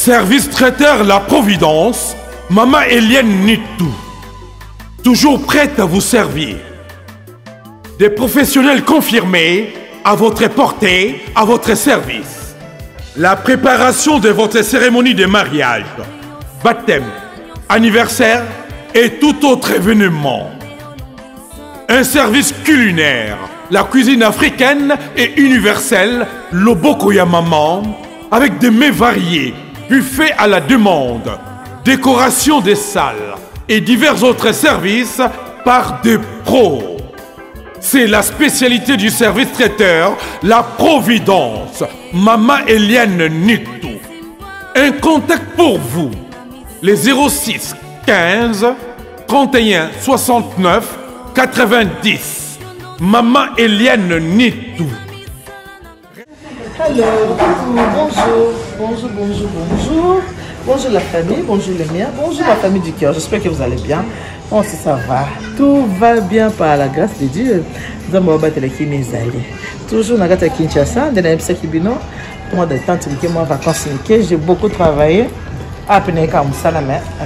Service traiteur La Providence, Maman Eliane Nitou. Toujours prête à vous servir. Des professionnels confirmés à votre portée, à votre service. La préparation de votre cérémonie de mariage, baptême, anniversaire et tout autre événement. Un service culinaire, la cuisine africaine et universelle, Loboko ya Maman, avec des mets variés, buffet à la demande, décoration des salles et divers autres services par des pros. C'est la spécialité du service traiteur, La Providence, Maman Eliane Nitou. Un contact pour vous, les 06 15 31 69 90. Maman Eliane Nitou. Alors, bonjour. Bonjour la famille, bonjour les miens, bonjour la famille du cœur. J'espère que vous allez bien. Bon, si ça va, tout va bien par la grâce de Dieu. Nous allons battre les Kinizali. Toujours dans la Kinshasa, dans la MSA Kibino. Moi, de temps que moi, vacances, j'ai beaucoup travaillé. Après, un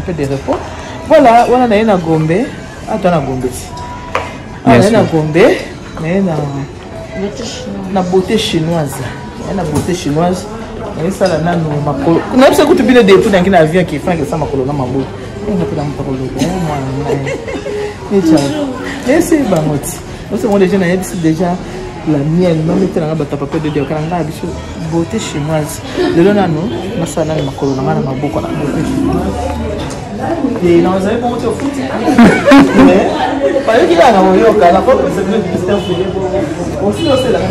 peu de repos. Voilà, on a une Gombe. Attends, on a Gombe. On a une Gombe. La beauté chinoise. La beauté chinoise. Et ça, là, nous, ma colo. Nous avons beaucoup de bien de tout dans un avion qui fait que ça m'a colonné ma boue. On a pris un peu de temps. Et c'est Bamoti. Nous sommes déjà déjà la mienne. Nous mettons dans la papa de Dieu. Quand on a beauté chinoise. De là, nous, nous sommes dans ma colonne, ma boue. Et nous avons monté au foot. Mais, par exemple, il y a un yoga, la fois que c'est le ministère de aussi, c'est la même.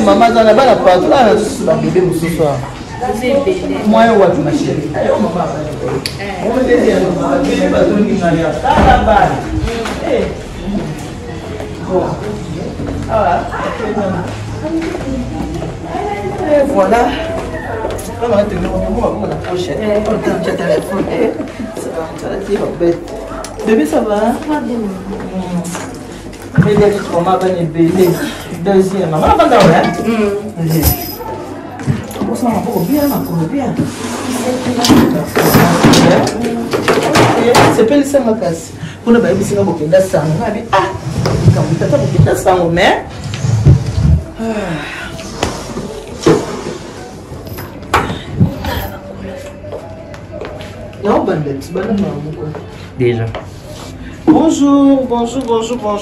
Maman dans la balle à part là, la bébé ce soir. Moi, je vois ma chérie. Voilà. Bébé, ça va? Deuxième maman, bien. C'est pas le seul casse. Pour ne pas y aller beaucoup de sang. Ah, quand vous avez beaucoup de sang, mais. Non, bandette, déjà. Bonjour,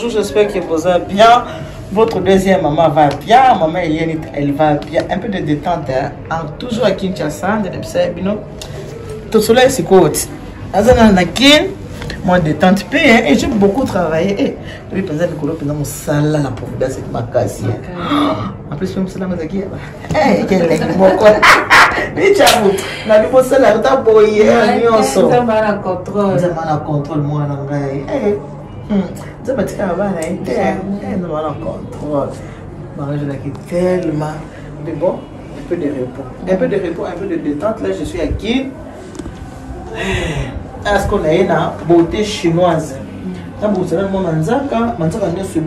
j'espère que vous allez bien. Votre deuxième maman va bien, maman Eliane, elle va bien. Un peu de détente, hein? Toujours à Kinshasa, tout cela c'est quoi? Moi détente, et j'ai beaucoup travaillé. Oui, par exemple, je suis salle la Providence avec ma casse. En plus, je suis là, je suis là, quel est mon corps? Mais j'avoue, la vie pour ça, la table pour hier, nous sommes en contrôle. Nous sommes en contrôle, moi, je vais te faire un contrôle. Je tellement. Mais bon, un peu de repos. Un peu de détente. Là, je suis à Kin. Est-ce qu'on a une beauté chinoise? Je suis à Manzaka. Manzaka, je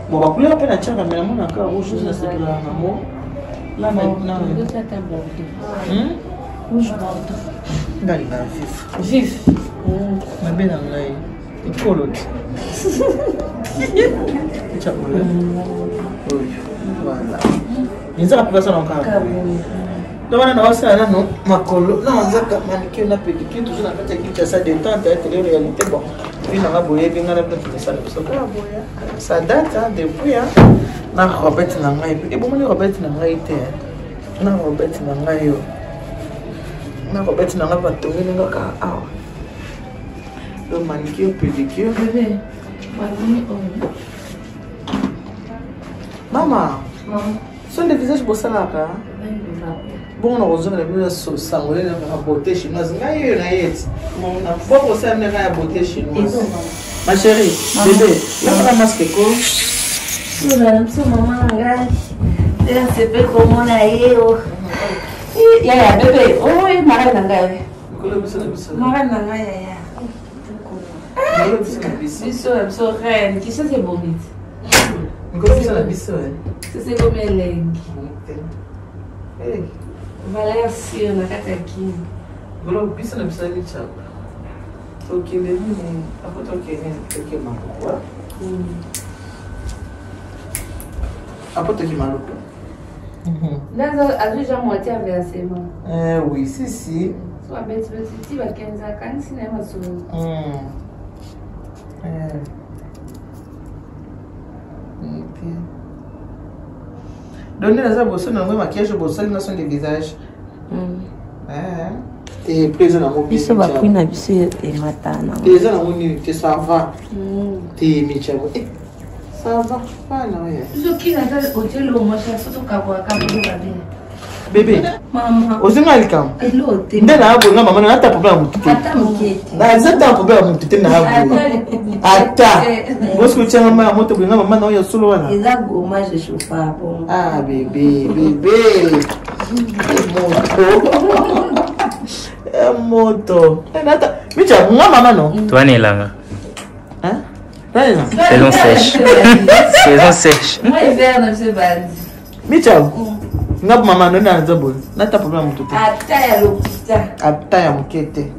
bon, la couleur peut être mais mon encore rouge, c'est là maintenant. Rouge bordeaux. Vif. Ma bien dans l'œil. Il colle. Voilà. Ils ont pas ça encore. Donc on a aussi là non ma colo. Non, on a manicure na pédicure toujours dans la tête qui ça détente être réalité bon. Puis on a boyé bien la petite salle de soca. Ça date depuis na Robert na ngai. Et bon mon Robert na ngai té. Na Robert na ngai yo. Na Robert na ngai batongi ngaka ah. Le manicure pédicure bébé. Maman. sont des visages pour ça là. Bon, on a besoin de beauté chinoise. Beauté chinoise. Ma chérie, bébé, là, on a masque quoi? Maman, c'est pas comment on a eu. Ya, bébé, oh, oui, Marie Nangaye. Marie Nangaye, Bisso, reine, qui c'est bonite? C'est comme elle est. Valeu, sim, na catequinha. Golo, bisa na bisa ni chapa. Ok, le ni, apa tu ok ni, ok maluco. Apa tu que maluco? Là, a déjà moitié versement. Oui, si. Soit bête, tu vas 15 ans, quand cinéma sur. Donner la bosse, non, mais maquillage bosse, ils sont des visages. Et présent dans mon pays. Isso va plus n'abuser et matana. Présent dans mon unité, ça va. T'es michabo. Ça va, pas non. Ce qui n'a pas hôtel au moins, c'est surtout qu'à voir bébé. Maman. Aux Américains. L'hôtel. Ndé na abo na maman na ta problème tout. Ata mokete. Na zata problème tout na abo. Ata. Bosco tchanga ma moto bringa maman na yo solo wana. Eza goma je chauffa bon. Ah bébé. Moto. Nata. Micha nga maman non. Toi ne langa. Hein? Saison sèche. Saison sèche. Moi hiver na se bandi. Micha. Nga maman non na nzabo. Na ta problème tout. Ata ya l'hôpital. Ata ya mokete.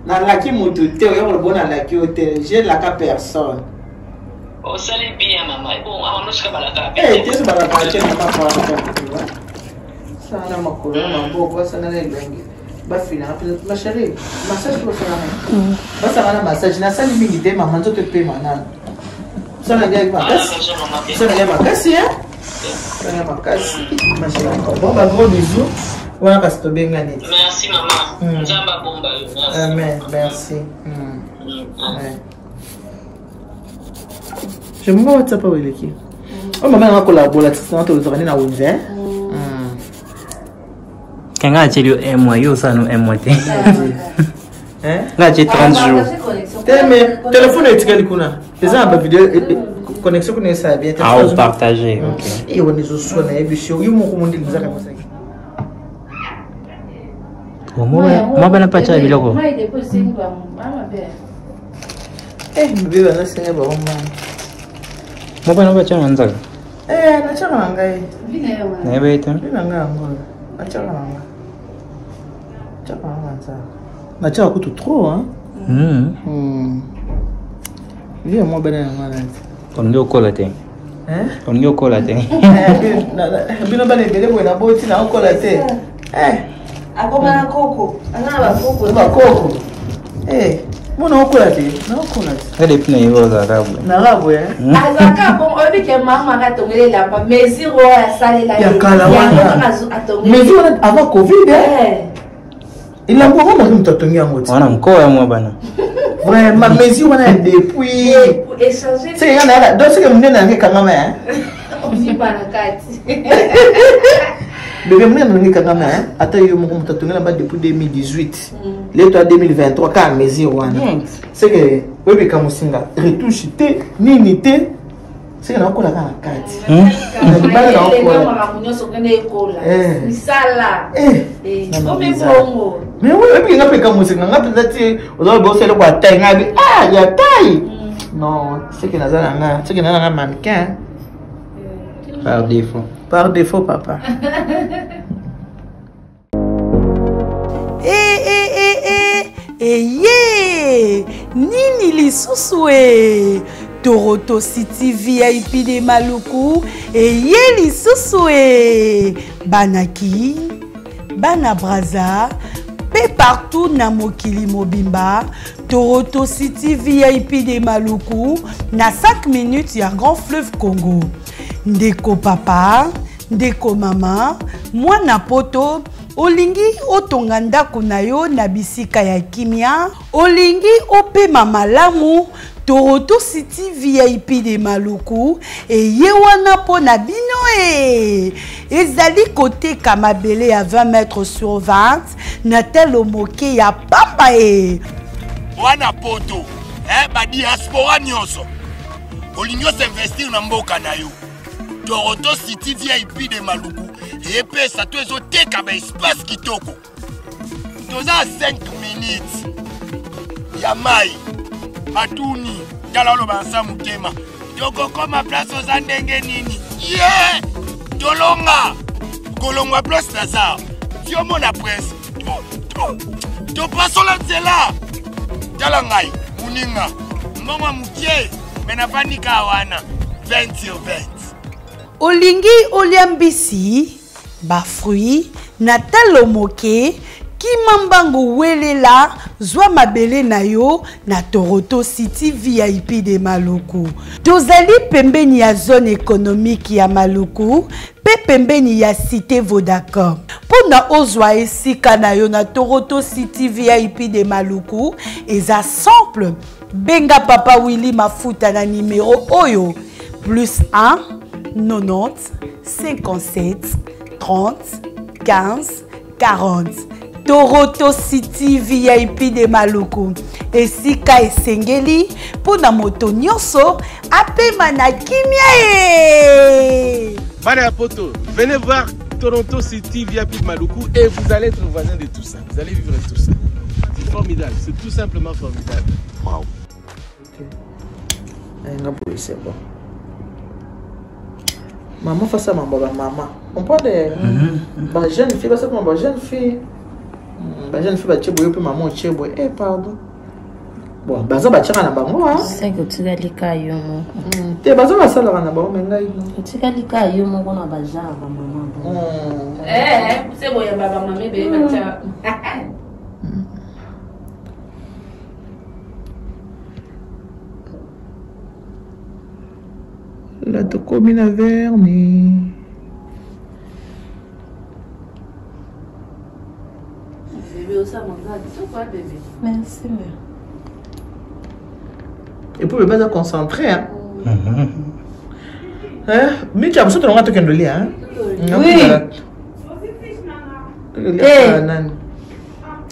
Na laki mutu te yo bona laki hotel. J'ai la ka personne. Oh, salut bien, maman. Bon, on nous a balaka. Eh, tu es balaka, tu es pas pour ça. Ça na makolo na mboko ça na lengi. Ba fina ma chérie, massage pour ça na. Ba ça na massage na sali mingi te maman zo te pe manana. Ça na gars makasi. Ça na gars makasi hein? Ça na makasi. Ma chérie. Bon ba gros bisous. Wana kasi to benga net. Merci maman. Nzamba bomba. Amen. Merci. Je me vois WhatsApp avec l'équipe. Oh maman on collabore là, tu vas na ouvert. Quand on a dit un mois, ça nous un mois. Hein? On a dit 30 jours. Mais téléphone est égal kuna. Les gens ont vidéo connexion qu'on est ça bien. Ah, on partager. OK. Et on est au soin et puis sur yo mon commande nous a comme ça. Moi ben pas ça biloko. Moi il dépose une maman bien. Bébé na senga ba mama. Moi ben pas ça manzaka. Na chaka ngai. Vina yo. Na beta. Vina ngai ngolo. Na chaka ngai. Chaka ngai. Na chaka kutu trop hein. Viens moi ben na ngala. On ndio kola te. On ndio kola te. Bino bana bele bona boti na kola te. Akoma na koko. Ana ba koko. Ba koko. Mona okola te. Na okola te. Ele pina yo za rabu. Na rabu Azaka bon obi ke mama ka tongele la pa mesiro ya sale la. Ya kala wana. Mesiro avant Covid il a beaucoup de mutatongi ngoti. Wana mkoa ya mwa bana. Vraiment mesiro wana depuis échanger. C'est yana donc c'est que mnena ngeka ngama On vit par la carte. Bébé mnena ngeka ngama ata yo moko mutatongi là depuis 2018. Les toi 2023 quand mesiro wana. C'est que wewe kama singa retouche te nini te c'est que na kola ka carte. Na bana na kola. Misala. Bongo. Mais oui, et puis on a fait comme musique, on a peut-être on a bossé le quoi taille, il y a taille. Non, c'est que nazana, c'est que nazana mannequin. Par défaut. Par défaut, papa. Nini lisusu Toronto City VIP de Maluku lisusu Banaki Bana Braza pe partout na mokili mobimba. Toronto City VIP de Maluku na 5 minutes ya Grand Fleuve Congo. Ndeko papa, ndeko mama, mwana poto olingi otonga ndako na yo na bisika ya kimia, olingi opema malamu Toronto City VIP de Maluku et Yewana Pona Bino ezali côté Kamabele à 20 mètres sur 20 Natel Omoke ya papa Wana poto ba diaspora nyonso olinyo s'investir na mboka na yo Toronto City VIP de Maluku et pesa to ezoteka ba espace kitoko toza 5 minutes ya mai Atuni, Dalalo Bansa Mutema, Yoko Koma Place aux Andenge Nini, yeah! Tolonga, Kolonga Place Lazare, Diomo la presse, to passo la zela, Dalangai, Muninga, Mama Moukie, Menafanika Awana, 20 sur 20. Olingi Oliambisi, ba fruit, Natal Omoke, Kimambango Welela, Zwa Mabele Nayo, na Toronto City VIP de Maluku. Tozali pembeni ya zone économique ya Maluku, pe pembeni ya cité Vodacom. Pona ozwa esika nayo na Toronto City VIP de Maluku, eza simple. Benga Papa Willy Mafuta na numéro Oyo, +1 90 57 30 15 40. Toronto City VIP de Maluku. Et Sika et Sengeli pour na moto nyonso apema na kimia. Bana poto, venez voir Toronto City VIP de Maluku et vous allez être voisin de tout ça. Vous allez vivre tout ça. C'est formidable, c'est tout simplement formidable. Waouh. C'est bon. Maman fait ça, maman. On parle de jeune fille, parce que ma jeune fille. La jeune fille va te boire, puis maman te boire. Eh, pardon. Bon, baza ba tchaka na bango ha. C'est que tu galika yo mo. Te baza ba sala na bango menga yo. Tu galika yo mo kona baza ba maman. C'est boya baba mami be ba tcha. La to combine à vernis. Merci, mère. Et pour le bébé se concentrer, hein? Mais tu as besoin de l'envoyer à Kendoli, hein? Oui.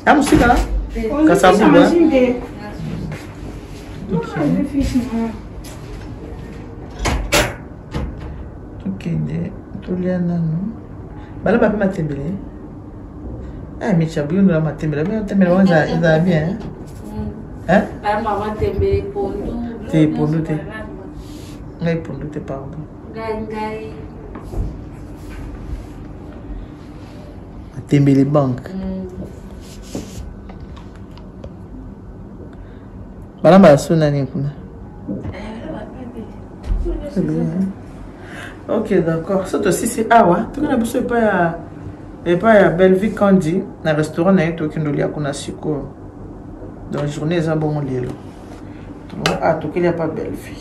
Ah, monsieur, là? Kassabou, hein? Ok, tout le monde. Bah, papa m'a tembélé. Ah, mais tu as bien de la matembele, mais ça bien. Hein? Ah, maman tembélé pour nous. T'es pour nous, t'es. Gai pour nous, t'es pardon. Gai. Tembélé banque. Bala ma sona ni kuna. Ok, d'accord. Ça aussi c'est awa. Tu connais pas pas et pas à Belleville Candy, dans le restaurant na yetu kindoli akuna siko. Dans la journée za bon lelo. Ah, tu qu'il y a pas Belleville.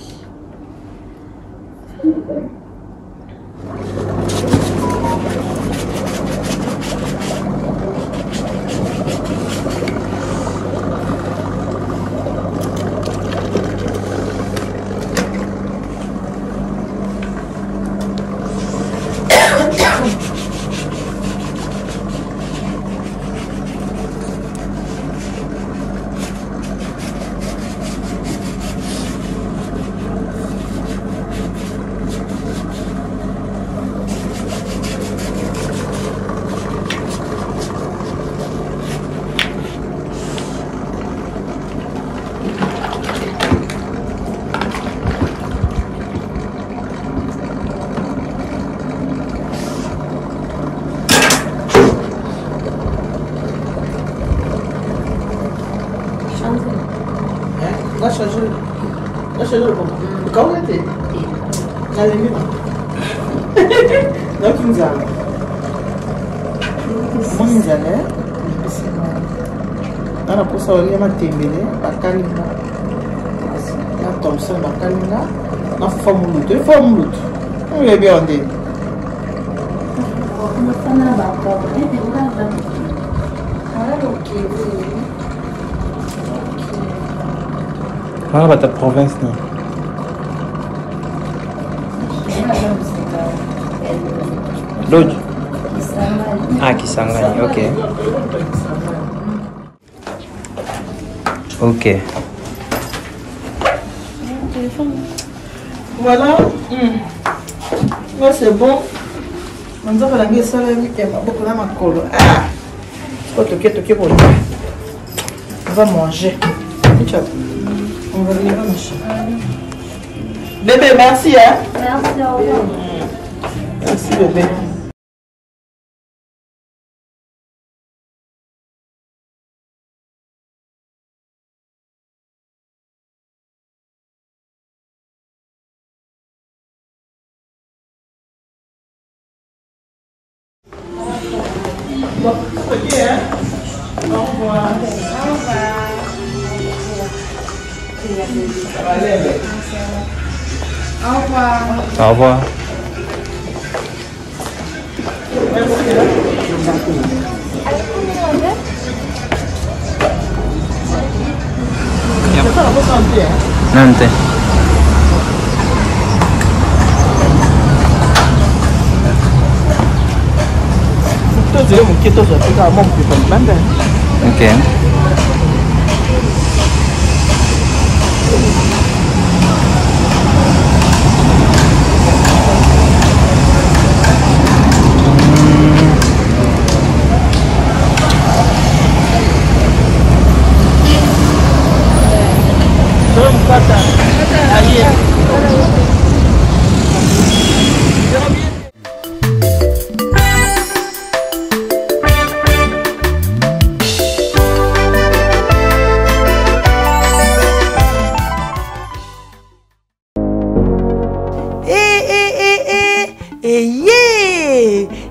Là, je le comprends. Comment était? La limite. Donc, il nous a. Comment il nous a l'air? On a pour ça, on a tembélé, Bakalinga. On a Thompson, Bakalinga. On a Formoulout. Deux Formoulout. On est bien en dé. Comment va ta province? Lodge? Ah, Kisangani, ok. Ok. Voilà. Là, c'est bon. On dirait que la gueule, ça, il y a beaucoup de macolo. Ah! Toqué pour lui. On va manger. On va venir manger. Bébé, merci, hein? Merci, au revoir. Merci, bébé. Bon, ok, hein? Au revoir. Au revoir. Ça va aller, bébé. Au revoir. Au revoir. Nanti. Ok.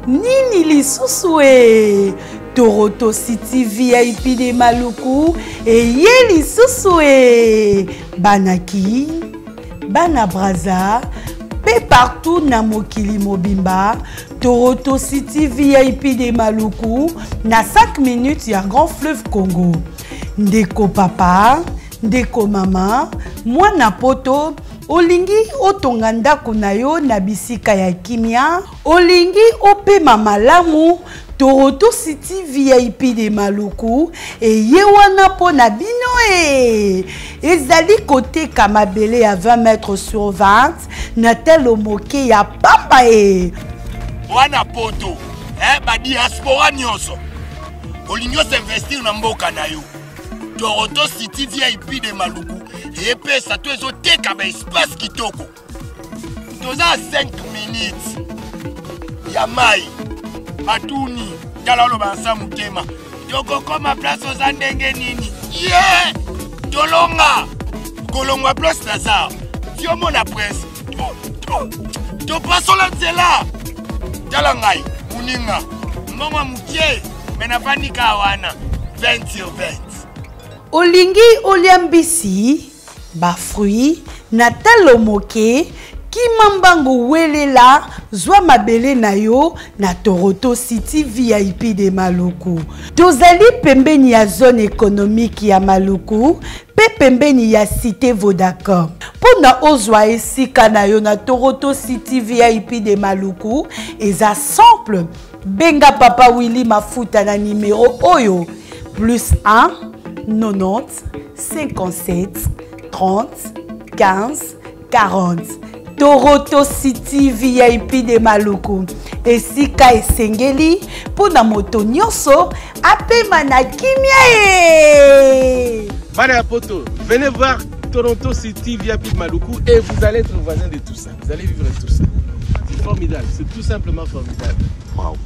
Nini lisusu Toronto City VIP de Maluku lisusu Banaki Bana Braza pe partout na mokili mobimba Toronto City VIP de Maluku na 5 minutes ya Grand Fleuve Congo. Ndeko papa, ndeko mama, mwana poto olingi otonga ndako na yo na bisika ya kimia, olingi opema malamu Toronto City VIP de Maluku ye wana po na bino ezali kote kamabele ya 20 mètres sur 20 na telo moke ya pamba wana poto ba diaspora nyonso olingi investir na mboka na yo Toronto City VIP de Maluku epesa to ezoteka ba espace kitoko toza 5 minutes ya mai matuni tala lo bansa mutema toko koma place oza ndenge nini tolonga kolongwa place Lazare tio mona presse to pasola nzela tala ngai muninga mbongo mukie mena vanika wana 20 sur 20 olingi oliambisi ba fruit na talo moke kimambango welela zwa mabele na yo na Toronto City VIP de Maluku. Tozali pembeni ya zone économique ya Maluku, pe pembeni ya cité Vodacom. Pona ozwa esika na yo na Toronto City VIP de Maluku, eza simple. Benga Papa Willy Mafuta na numéro oyo +1 90 57 30 15 40. Toronto City VIP de Maluku. Esika esengeli pona moto nyonso apema na kimia Bana poto, venez voir Toronto City VIP de Maluku et vous allez être voisin de tout ça. Vous allez vivre tout ça. C'est formidable, c'est tout simplement formidable. Wow.